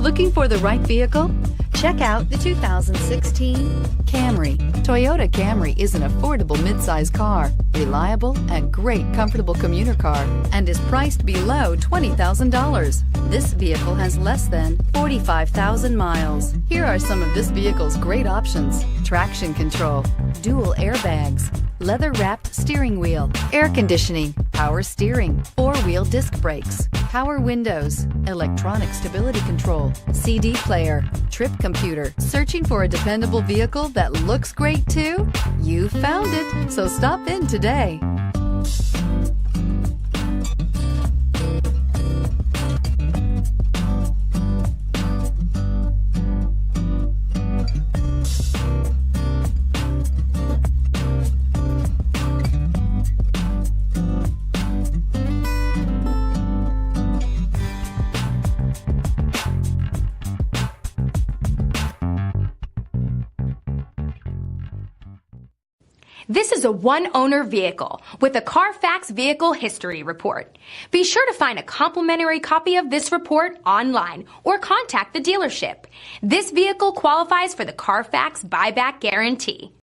Looking for the right vehicle? Check out the 2016 Camry. Toyota Camry is an affordable midsize car, reliable and great comfortable commuter car, and is priced below $20,000. This vehicle has less than 45,000 miles. Here are some of this vehicle's great options: traction control, dual airbags, leather-wrapped steering wheel, air conditioning, power steering, four-wheel disc brakes, power windows, electronic stability control, CD player, trip computer. Searching for a dependable vehicle that looks great too? You found it, so stop in today. This is a one-owner vehicle with a Carfax Vehicle History Report. Be sure to find a complimentary copy of this report online or contact the dealership. This vehicle qualifies for the Carfax Buyback Guarantee.